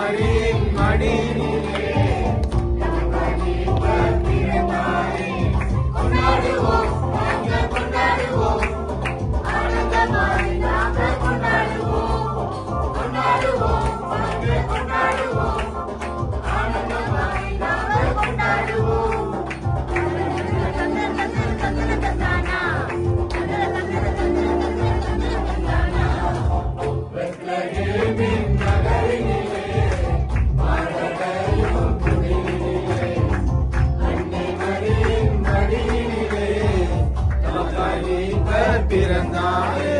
தாயின் மடியிலே கொண்டாடுவோம், நாங்கள் கொண்டாடுவோம், ஆனந்தமாய் நாங்கள் கொண்டாடுவோம், கொண்டாடுவோம், நாங்கள் கொண்டாடுவோம், ஆனந்தமாய் நாங்கள் கொண்டாடுவோம். பெத்லகேமின் நகரினிலே மாடகையும் குடியினிலே அன்னை மரியின் மடியினிலே நமக்காய் மீட்பர் பிறந்தாரே.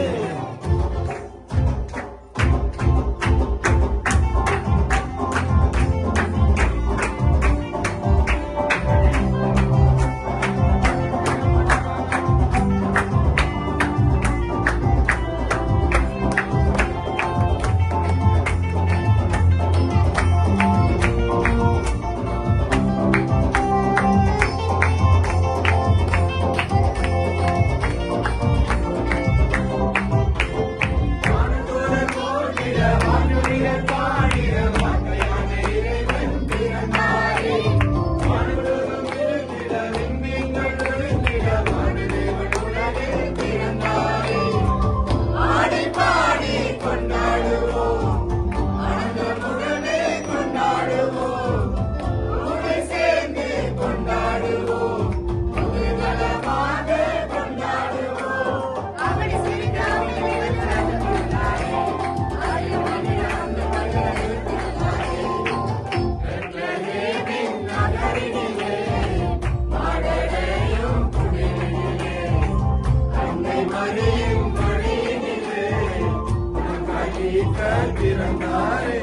பிறந்தாரே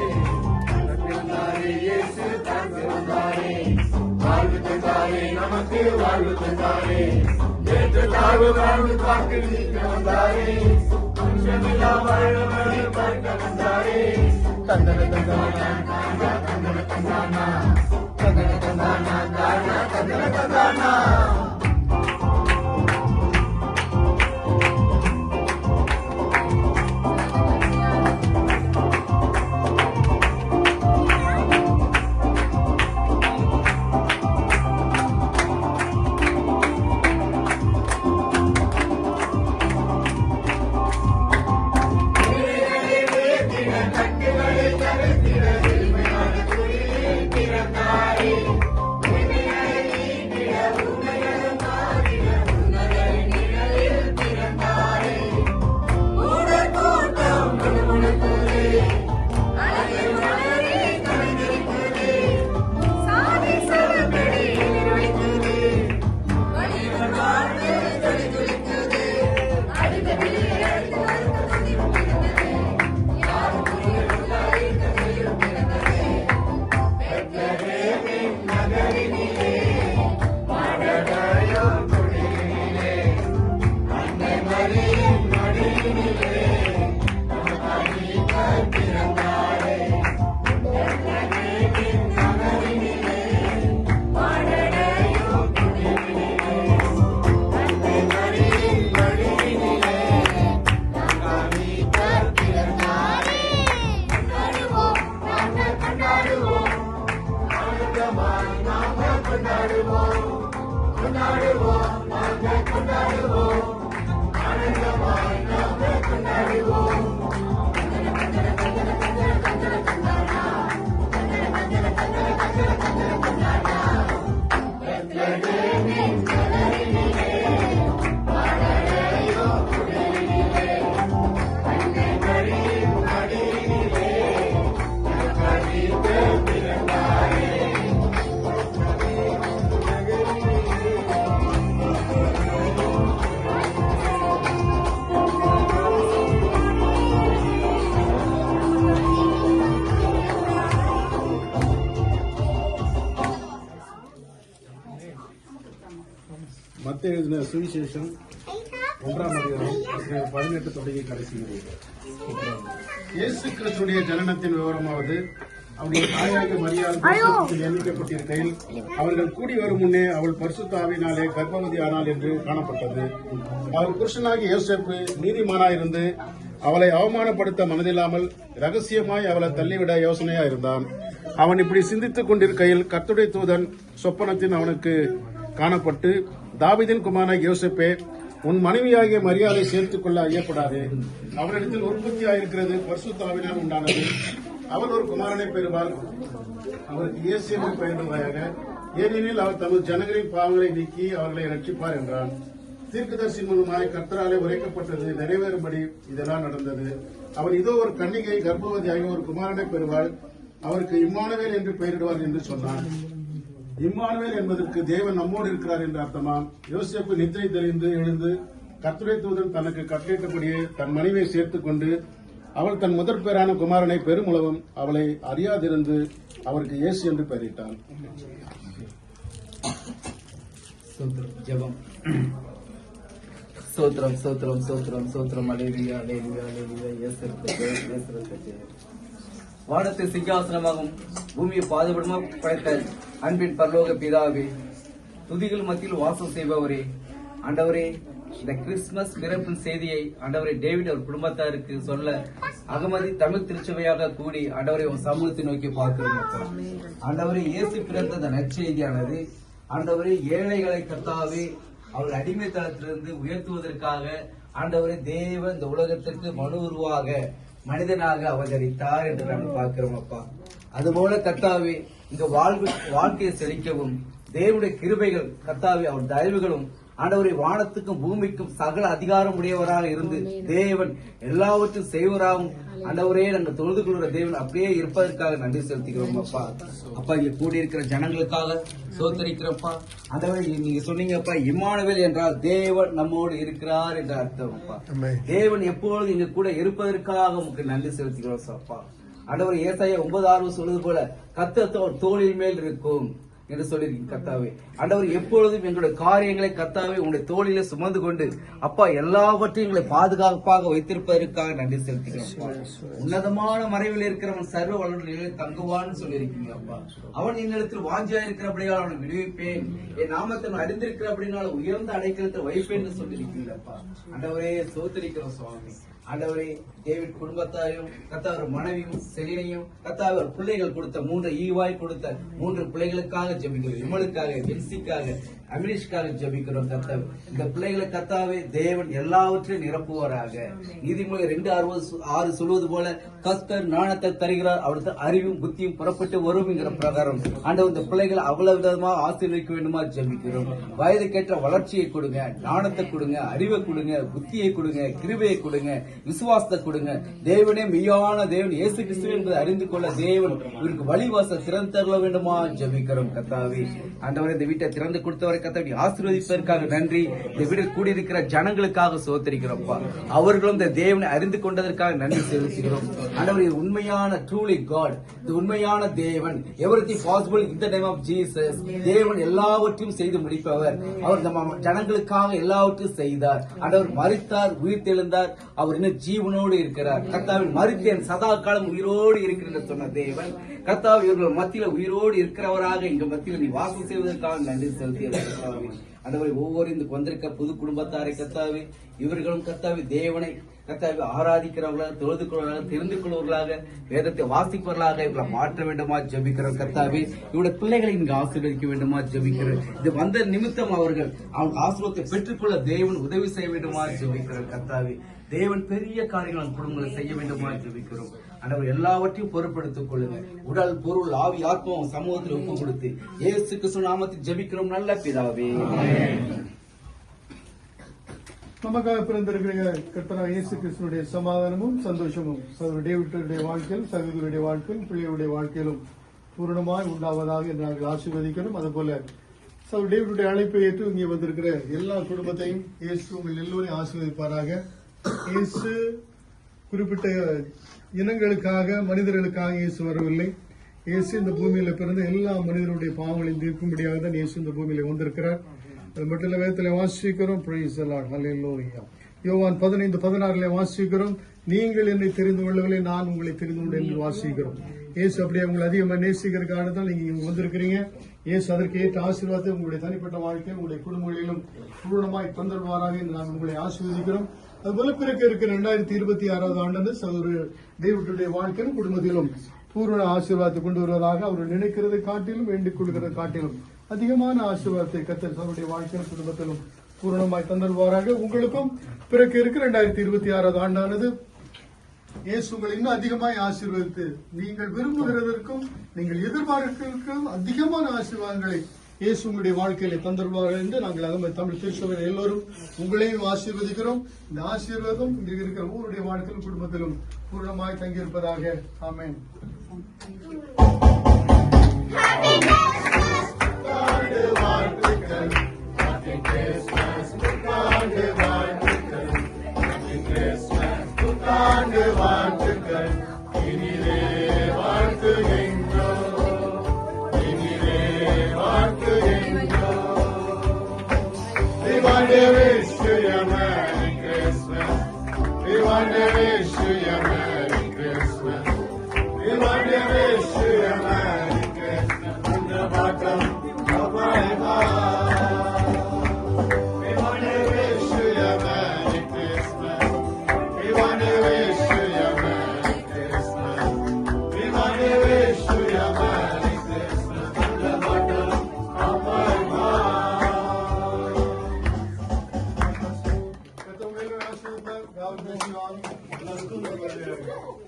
பிறந்தாரே இயேசு தான் பிறந்தாரே. வாழ்வு தந்தாரே, நமக்கு வாழ்வு தந்தாரே, ஏற்ற தாழ்வு வாழ்வு பார்க்க நீக்க வந்தாரே, அம்சமில்லா வாழ்வழி பார்க்க வந்தாரே. தந்தன தந்தானா தந்தன தந்தானா தந்தன தந்தானா தானா தந்தன தந்தானா. மத்தேயு எழுதின சுவிசேஷம் 1ஆம் அதிகாரம் 18 தொடங்கி கடைசி இயேசு கிறிஸ்துடைய ஜனனத்தின் விவரமாவது அவருடைய தாயாக மரியாதை எண்ணிக்கப்பட்டிருக்கையில் அவர்கள் கூடி வரும் முன்னே அவள் பரிசுத்த ஆவியினாலே கர்ப்பவதி ஆனாள் என்று காணப்பட்டது. அவர் புருஷனாகி யோசேப்பு நீதிமானாயிருந்து அவளை அவமானப்படுத்த மனதில்லாமல் ரகசியமாய் அவளை தள்ளிவிட யோசனையா இருந்தான். அவன் இப்படி சிந்தித்துக் கொண்டிருக்கையில் கர்த்தருடைய தூதன் சொப்பனத்தின் அவனுக்கு காணப்பட்டு, தாவீதின் குமாரனாகிய யோசேப்பே, உன் மனைவியாகிய மரியாதை சேர்த்துக் கொள்ள ஐயப்படாதே. அவரிடத்தில் உற்பத்தியாயிருக்கிறது பரிசுத்த ஆவியினால் உண்டானது. அவள் ஒரு குமாரனை பெறுவாள். அவருக்கு இயேசு என்று பெயரிடுவாயாக. ஏனெனில் அவர் தமது ஜனங்களின் பாவங்களை நீக்கி அவர்களை ரட்சிப்பார் என்றான். தீர்க்கதரிசி மூலமாய் கர்த்தராலே உரைக்கப்பட்டது நிறைவேறும்படி இதெல்லாம் நடந்தது. அவர் இதோ ஒரு கன்னிகை கர்ப்பவதியாகி ஒரு குமாரனை பெறுவாள். அவருக்கு இம்மானுவேல் என்று பெயரிடுவார் என்று சொன்னான். இம்மானுவேல் என்பதற்கு தேவன் நம்மோடு இருக்கிறார் என்று அர்த்தமாம். யோசேப்பு நித்திரை தெளிந்து எழுந்து கர்த்தருடைய தூதன் தனக்கு கட்டளையிட்டபடியே தன் மனைவியை சேர்த்துக் கொண்டு அவள் தன் முதற் பேரான குமாரனை பெருமுளவும் அவளை அறியாதிருந்து அவருக்கு இயேசு என்று பெயரிட்டான். ஜெபம். சோத்ரம் சோத்ரம் சோத்ரம் சோத்ரம் அலேலியா அலேலியா அலேலியா இயேசுவுக்கு வானத்தை சிங்காசனமாகும் பூமியை பாதுபடமாக படைத்த அன்பின் பரலோக பிதாவே, துதிகள் மத்தியில் வாசம் செய்பவரே, ஆண்டவரே, இந்த கிறிஸ்துமஸ் பிறப்பின் செய்தியை ஆண்டவரே டேவிட் அவர் குடும்பத்தாருக்கு சொல்ல அகமதி தமிழ் திருச்சபையாக கூடி ஆண்டவரை உன் சமூகத்தை நோக்கி பார்க்கிறோம். ஆண்டவரே, இயேசு பிறந்த அந்த நற்செய்தியானது ஆண்டவரே ஏழைகளை கர்த்தாவே அவர் அடிமைத்தனத்திலிருந்து உயர்த்துவதற்காக ஆண்டவரே தேவன் இந்த உலகத்திற்கு மனு உருவாக மனிதனாக அவதரித்தார் என்று நாம் பார்க்கிறோம் அப்பா. அதுபோல கர்த்தாவே இந்த வாழ்க்கையை செழிக்கவும் தேவனுடைய கிருபைகள் கர்த்தாவே அவர் தயவுகளும் ஆண்டவரை வானத்துக்கும் பூமிக்கும் சகல அதிகாரம் உடையவராக இருந்து தேவன் எல்லாவற்றும் செய்வராகவும் ஆண்டவரே நாங்கள் தொழுது கொள்கிற தேவன் அப்படியே இருப்பதற்காக நன்றி செலுத்துகிறோம் அப்பா. அப்பா இங்க கூடியிருக்கிற ஜனங்களுக்காக சோத்தரிக்கிறப்பா. ஆண்டவரே நீங்க சொன்னீங்கப்பா, இம்மானுவேல் என்றால் தேவன் நம்மோடு இருக்கிறார் என்ற அர்த்தம் அப்பா. தேவன் எப்பொழுது இங்க கூட இருப்பதற்காக உங்களுக்கு நன்றி செலுத்துகிறோம் அப்பா. ஆண்டவர் ஏசாயா 9:6 சொல்வது போல கர்த்தர் தோளின் மேல் இருக்கும் என்று சொல்லியிருக்கீங்க கர்த்தாவே. ஆண்டவர் எப்பொழுதும் எங்களுடைய காரியங்களை கர்த்தாவே உங்களுடைய தோளிலே சுமந்து கொண்டு அப்பா எல்லாவற்றையும் எங்களை பாதுகாப்பாக வைத்திருப்பதற்காக நன்றி செலுத்துகிறோம். உன்னதமான மறைவில் இருக்கிறவன் சர்வ வல்லமையுள்ள தங்குவான்னு சொல்லியிருக்கீங்க அப்பா. அவன் என்னிடத்தில் வாஞ்சியா இருக்கிறபடியால் அவனை விடுவிப்பேன், என் நாமத்தை அறிந்திருக்கிறபடினால உயர்ந்த அடைக்கலத்தை வைப்பேன் என்று சொல்லியிருக்கீங்க அப்பா. ஆண்டவரே சோத்தரிக்கிறோம் சுவாமி. ஆண்டவரே டேவிட் குடும்பத்தாரையும் கர்த்தாவர் மனைவியும் செலினையும் கர்த்தாவர் பிள்ளைகள் கொடுத்த 3 ஈவாய் கொடுத்த 3 பிள்ளைகளுக்காக ஜெபிக்கிறோம். இவளுக்காக, பென்சிக்காக, அமினிஷ்காக ஜெபிக்கிறோம் கர்த்தாவே. இந்த பிள்ளைகளை கர்த்தாவே தேவன் எல்லாவற்றையும் நிரப்புவாராக. நீதிமொழி 2:6 சொல்வது போல கர்த்தர் ஞானத்தை தருகிறார், அவருக்கு அறிவும் புத்தியும் புறப்பட்டு வரும்ங்கிற பிரகாரம் ஆண்டவர் இந்த பிள்ளைகளை அவ்வளவு விதமாக ஆசீர்வதிக்க வேண்டுமா ஜெபிக்கிறோம். வயதுக்கேற்ற வளர்ச்சியை கொடுங்க, ஞானத்தை கொடுங்க, அறிவை கொடுங்க, புத்தியை கொடுங்க, கிருபையை கொடுங்க, விசுவாசத்தை கொடுங்க. தேவனே மெய்யான தேவன் இயேசு கிறிஸ்து என்பதை அறிந்து கொள்ள தேவன் இவருக்கு வழிவாசல் திறந்து தர வேண்டுமா ஜெபிக்கிறோம் கர்த்தாவே. ஆண்டவரே இந்த வீட்டை திறந்து கொடுத்தவரை கர்த்தாவே ஆசீர்வதிப்பதற்காக நன்றி. இந்த வீட்டில் கூடியிருக்கிற ஜனங்களுக்காக சோத்தரிக்கிறோம்ப்பா. அவர்களும் இந்த தேவனை அறிந்து கொண்டதற்காக நன்றி செலுத்துகிறோம். ஆண்டவரே உண்மையான ட்ரூலி காட், இது உண்மையான தேவன், everything possible in the name of Jesus. தேவன் எல்லாவற்றையும் செய்து முடிப்பவர். அவர் நம்ம ஜனங்களுக்காக எல்லாவற்றையும் செய்தார். ஆண்டவர் மரித்தார், உயிர் தெழுந்தார், அவர் இன்னும் ஜீவனோடு இருக்கிறார். கர்த்தாவின் மரித்தேன் சதா காலம் உயிரோடு இருக்கிற சொன்ன தேவன் கர்த்தாவே இவர்கள் மத்தியில உயிரோடு இருக்கிறவராக எங்க மத்தியில் நீ வாசம் செய்வதற்காக நன்றி செலுத்திய அந்தவரை ஒவ்வொரு இந்த வந்திருக்க புது குடும்பத்தாரை கர்த்தாவே இவர்களும் கர்த்தாவே தேவனை கர்த்தாவே ஆராதிக்கிறவர்களாக, தொழுது கொள்வர்களாக, தெரிந்து கொள்வர்களாக, வேதத்தை வாசிப்பவர்களாக இவர்களை மாற்ற வேண்டுமா ஜெபிக்கிறோம் கர்த்தாவே. இவருடைய பிள்ளைகளை இங்கு ஆசீர்வதிக்க வேண்டுமா ஜெபிக்கிறோம். இது வந்த நிமித்தம் அவர்கள் அவங்க ஆசீர்வாதத்தை பெற்றுக்கொள்ள தேவன் உதவி செய்ய வேண்டுமா ஜெபிக்கிறோம் கர்த்தாவே. தேவன் பெரிய காரியங்கள் குடும்பங்களை செய்ய வேண்டுமா ஜெபிக்கிறோம். ஆண்டவர் எல்லாவற்றையும் பொறுப்படுத்திக் கொள்ளுங்க. உடல், பொருள், ஆவி, ஆத்மாவும் சமூகத்தில் ஒப்பு கொடுத்து இயேசு கிறிஸ்து நாமத்தில் ஜெபிக்கிறோம் நல்ல பிதாவே. நமக்காக பிறந்திருக்கிற கர்த்தராகிய இயேசு கிறிஸ்துவினுடைய சமாதானமும் சந்தோஷமும் சகோதரர் டேவிட்டுடைய வாழ்க்கையில், சகோதரருடைய வாழ்க்கையில், பிள்ளைகளுடைய வாழ்க்கையிலும் பூரணமாய் உண்டாவதாக என்று நாங்கள் ஆசீர்வதிக்கிறோம். அதுபோல சகோதரர் டேவிட்டுடைய அழைப்பை ஏற்று இங்கே வந்திருக்கிற எல்லா குடும்பத்தையும் இயேசு உங்கள் எல்லோரையும் ஆசீர்வதிப்பாராக. இயேசு குறிப்பிட்ட இனங்களுக்காக, மனிதர்களுக்காக இயேசு வரவில்லை. இயேசு இந்த பூமியில பிறந்த எல்லா மனிதனுடைய பாவங்களையும் தீர்க்கும்படியாக தான் இயேசு இந்த பூமியில வந்திருக்கிறார். அது மட்டும் இல்ல, வேதத்தில் வாசிக்கிறோம், பிரைஸ் தி லார்ட், ஹல்லேலூயா. யோவான் 15:16 வாசிக்கிறோம், நீங்கள் என்னை தெரிந்து கொள்ளவில்லை, நான் உங்களை தெரிந்து கொண்டேன் என்று வாசிக்கிறோம். இயேசு அப்படியே உங்களை அதிகமாக நேசிக்கிறதுக்காக தான் நீங்க இங்க வந்திருக்கிறீங்க. இயேசு அதற்கு ஏற்ற ஆசீர்வாதத்தை உங்களுடைய தனிப்பட்ட வாழ்க்கையில், உங்களுடைய குடும்பங்களிலும் பூர்ணமாய் தந்தருவாராக என்று நாங்கள் உங்களை ஆசீர்வதிக்கிறோம். அதுபோல பிறகு இருக்கிற 2026 ஆண்டு சகோதரர் டேவிட்டுடைய வாழ்க்கையிலும் குடும்பத்திலும் பூர்ண ஆசீர்வாதத்தை கொண்டு வருவதாக அவர் நினைக்கிறதை காட்டிலும் வேண்டிக் கொள்கிறதை காட்டிலும் அதிகமான ஆசீர்வாதத்தை கர்த்தர் அவருடைய வாழ்க்கையிலும் குடும்பத்திலும் பூரணமாய் தந்தருவாராக. உங்களுக்கும் பிறகு இருக்கிற 2026 ஆண்டானது இயேசு உங்களை இன்னும் அதிகமாய் ஆசீர்வதித்து நீங்கள் விரும்புகிறதற்கும் நீங்கள் எதிர்பார்க்கிறதுக்கும் அதிகமான ஆசீர்வாதங்களை இயேசு உங்களுடைய வாழ்க்கையில தந்தருவார்கள் என்று நாங்கள் அதே தமிழ் திருச்சபையில் எல்லோரும் உங்களையும் ஆசீர்வதிக்கிறோம். இந்த ஆசீர்வாதம் இங்கு இருக்கிற ஊருடைய வாழ்க்கையிலும் குடும்பத்திலும் பூரணமாய் தங்கியிருப்பதாக. ஆமென்.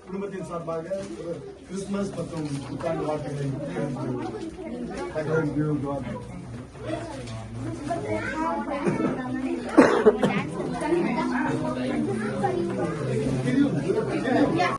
குடும்பத்தின் சார்பாக கிறிஸ்துமஸ் மற்றும் புத்தாண்டு வாழ்த்துக்களை